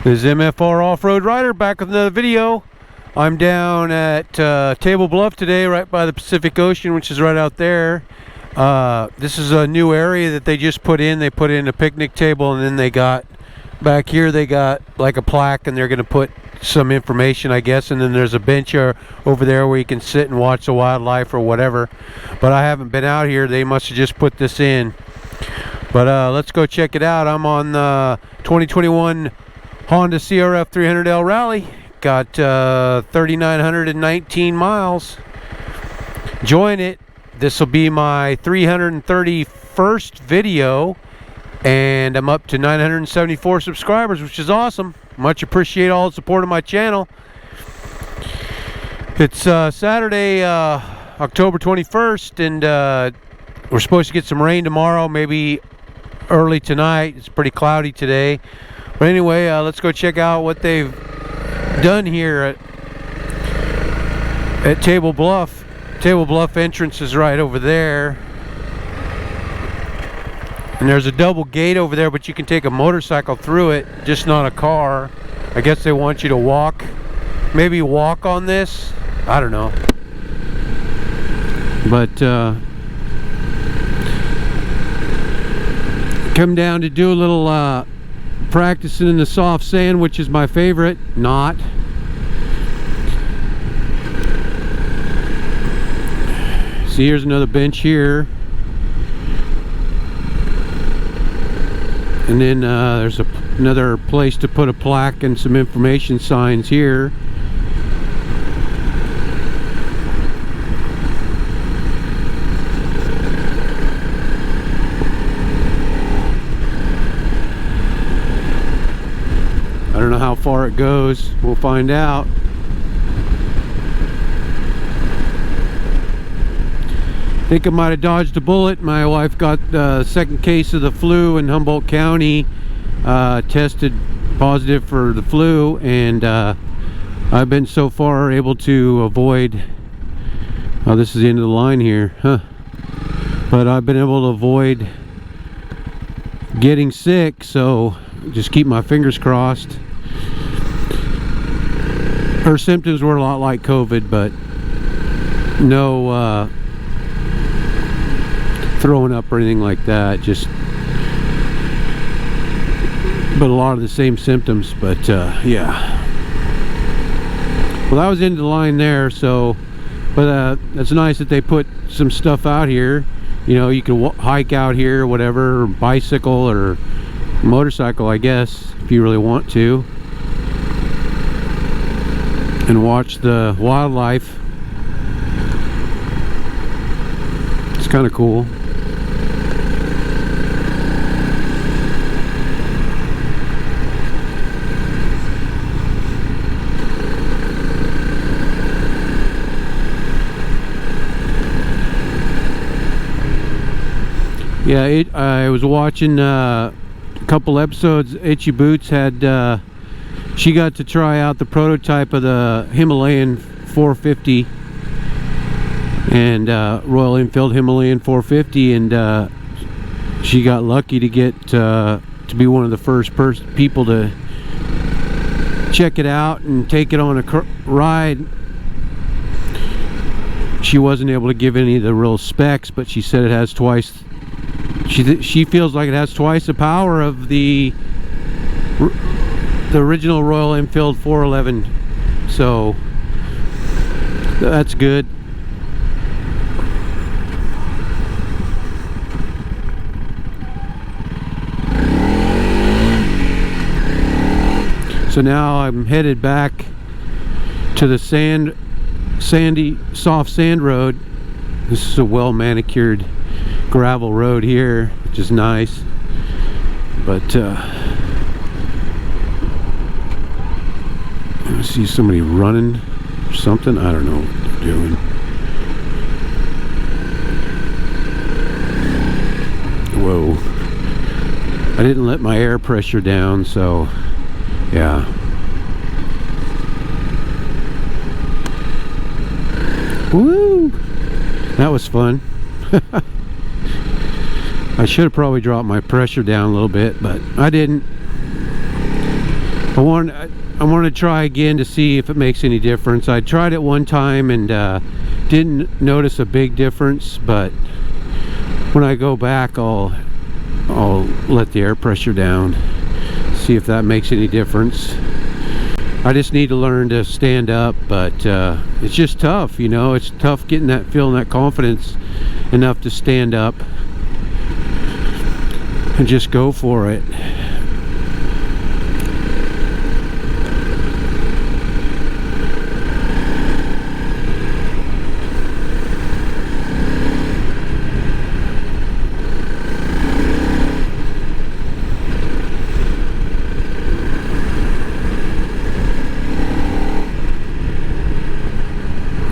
This is MFR Off-Road Rider back with another video. I'm down at Table Bluff today, right by the Pacific Ocean, which is right out there. This is a new area that they just put in. They put in a picnic table, and then they got back here, they got like a plaque, and they're going to put some information, I guess, and then there's a bench over there where you can sit and watch the wildlife or whatever. But I haven't been out here. They must have just put this in. But let's go check it out. I'm on the 2021 Honda Crf 300L Rally. Got 3,919 miles. Enjoying it. This will be my 331st video, and I'm up to 974 subscribers, which is awesome. Much appreciate all the support of my channel. It's Saturday, October 21st, and we're supposed to get some rain tomorrow, maybe early tonight. It's pretty cloudy today. But anyway, let's go check out what they've done here at Table Bluff. Table Bluff entrance is right over there. And there's a double gate over there, but you can take a motorcycle through it, just not a car. I guess they want you to walk. Maybe walk on this? I don't know. But come down to do a little practicing in the soft sand, which is my favorite. Not. See, here's another bench here. And then there's another place to put a plaque and some information signs here. I don't know how far it goes. We'll find out. I think I might have dodged a bullet. My wife got the second case of the flu in Humboldt County, tested positive for the flu, and I've been so far able to avoid, oh, this is the end of the line here, huh? But I've been able to avoid getting sick, so just keep my fingers crossed. Her symptoms were a lot like COVID, but no throwing up or anything like that, just but a lot of the same symptoms. But yeah, well, that was into the line there. So but it's nice that they put some stuff out here. You know, you can hike out here or whatever, or bicycle or motorcycle, I guess, if you really want to, and watch the wildlife. It's kind of cool. Yeah, I was watching a couple episodes. Itchy Boots had, she got to try out the prototype of the Himalayan 450 and Royal Enfield Himalayan 450, and she got lucky to get to be one of the first people to check it out and take it on a ride. She wasn't able to give any of the real specs, but she said it has twice. She feels like it has twice the power of the original Royal Enfield 411, so that's good. So now I'm headed back to the sandy soft sand road. This is a well manicured gravel road here, which is nice. But I see somebody running or something. I don't know what they're doing. Whoa, I didn't let my air pressure down, so yeah. Woo, that was fun. I should have probably dropped my pressure down a little bit, but I didn't. I want to try again to see if it makes any difference. I tried it one time and didn't notice a big difference, but when I go back I'll let the air pressure down, see if that makes any difference. I just need to learn to stand up, but it's just tough, you know. It's tough feeling that confidence enough to stand up and just go for it.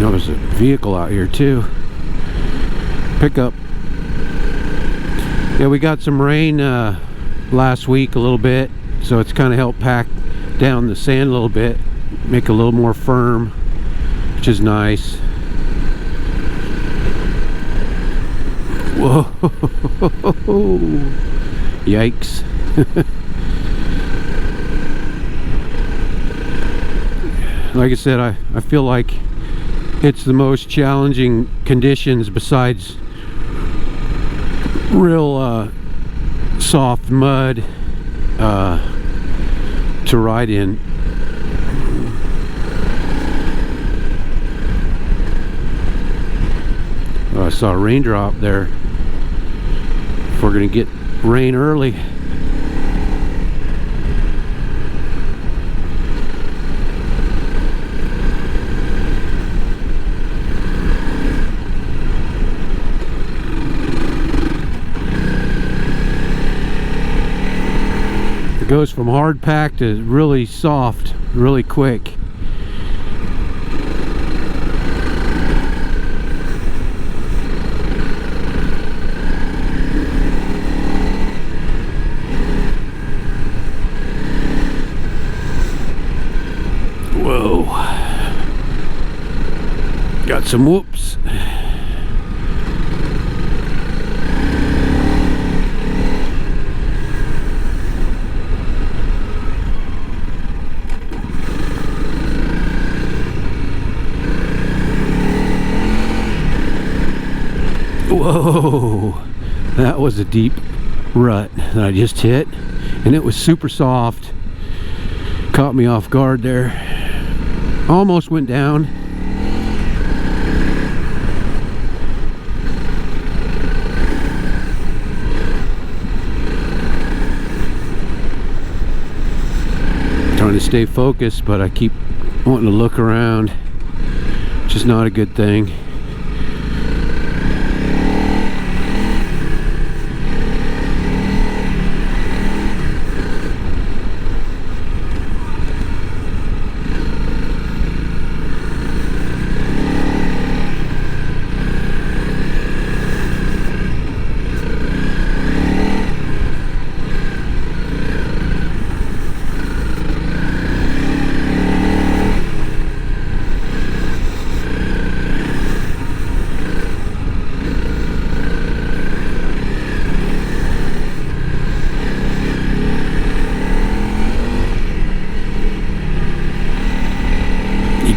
There's a vehicle out here too. Pickup. Yeah, we got some rain last week a little bit, so it's kind of helped pack down the sand a little bit, make it a little more firm, which is nice. Whoa. Yikes. Like I said, I feel like it's the most challenging conditions besides real soft mud to ride in. Oh, I saw a raindrop there. If we're gonna get rain early. Goes from hard pack to really soft really quick. Whoa, got some whoops. Whoa, that was a deep rut that I just hit, and it was super soft. Caught me off guard there. Almost went down. Trying to stay focused, but I keep wanting to look around, which is not a good thing.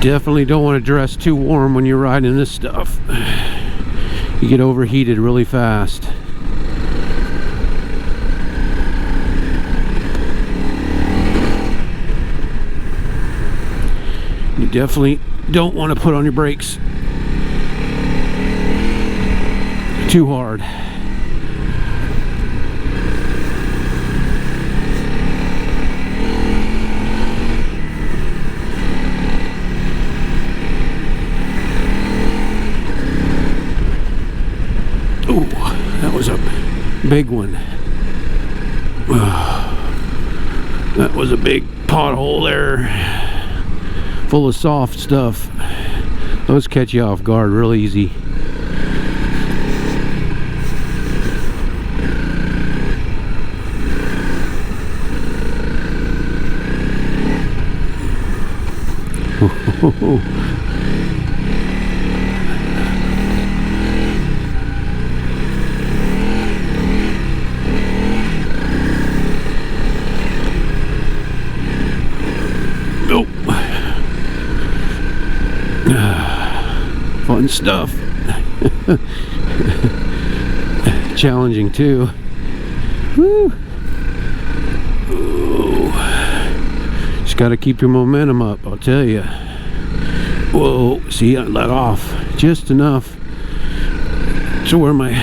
Definitely don't want to dress too warm when you're riding this stuff. You get overheated really fast. You definitely don't want to put on your brakes too hard. Ooh, that was a big one. That was a big pothole there, full of soft stuff. Those catch you off guard real easy. Fun stuff. Challenging too. Woo. Ooh. Just got to keep your momentum up, I'll tell you. Whoa, see, I let off just enough to where my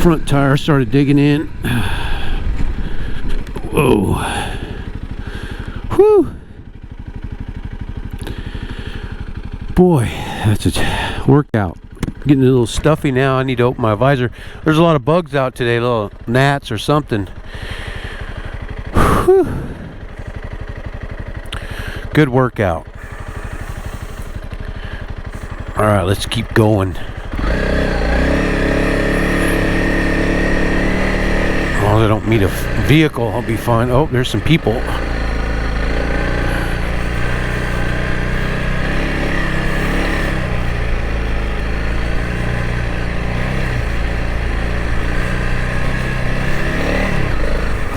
front tire started digging in. Whoa. Whew. Boy, that's a workout. Getting a little stuffy now. I need to open my visor. There's a lot of bugs out today, little gnats or something. Whew. Good workout. All right, let's keep going. As long as I don't meet a vehicle, I'll be fine. Oh, there's some people.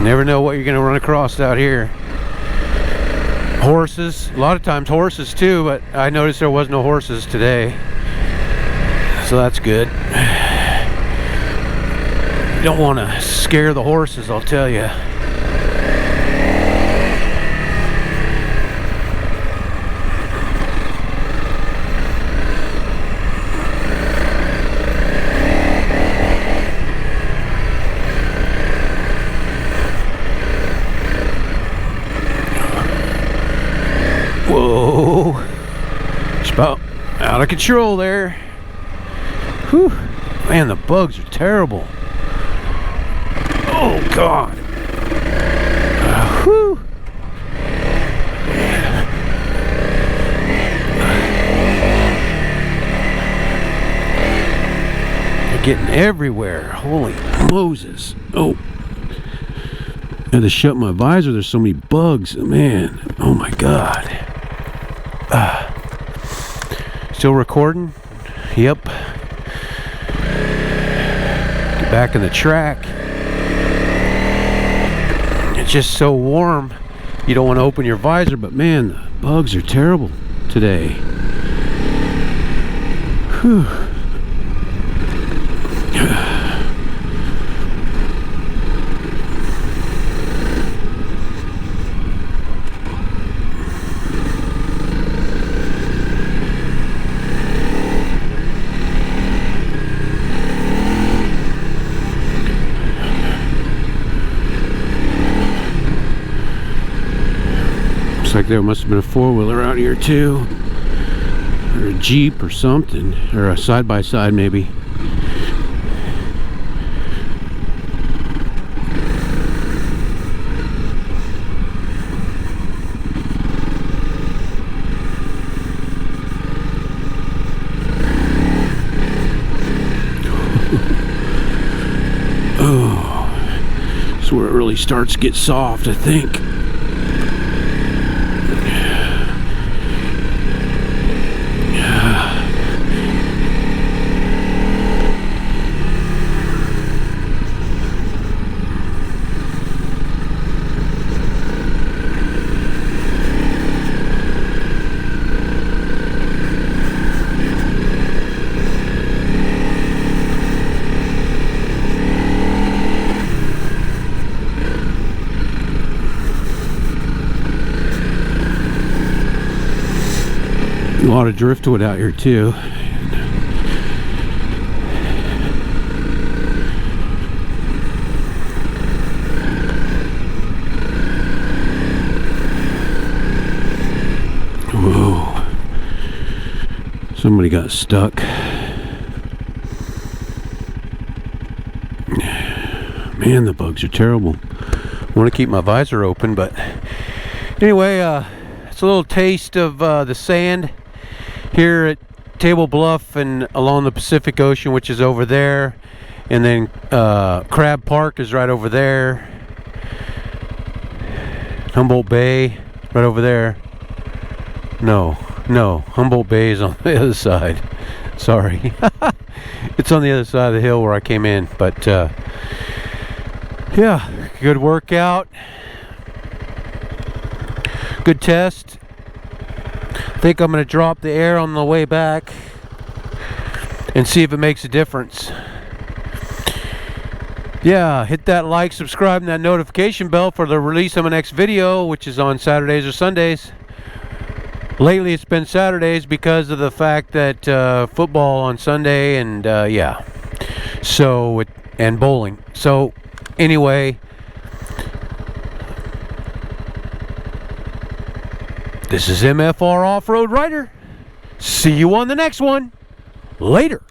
Never know what you're going to run across out here. Horses, a lot of times horses too, but I noticed there was no horses today, so that's good. You don't want to scare the horses, I'll tell you. Whoa, it's about out of control there. Whew. Man, the bugs are terrible. Oh God. Whew. They're getting everywhere. Holy Moses. Oh, I had to shut my visor. There's so many bugs, man. Oh my God. Still recording? Yep. Get back in the track. It's just so warm. You don't want to open your visor, but man, the bugs are terrible today. Whew. Like there must have been a four-wheeler out here too, or a Jeep or something, or a side-by-side maybe. Oh, that's where it really starts to get soft, I think. A lot of driftwood out here too. Whoa. Somebody got stuck. Man, the bugs are terrible. I want to keep my visor open, but anyway, it's a little taste of the sand here at Table Bluff and along the Pacific Ocean, which is over there, and then Crab Park is right over there. Humboldt Bay right over there. No, Humboldt Bay is on the other side. Sorry. It's on the other side of the hill where I came in, but yeah, good workout, good test. think I'm going to drop the air on the way back and see if it makes a difference. Yeah, hit that like, subscribe, and that notification bell for the release of my next video, which is on Saturdays or Sundays. Lately it's been Saturdays because of the fact that football on Sunday, and yeah, so and bowling. So anyway, this is MFR Off-Road Rider. See you on the next one. Later.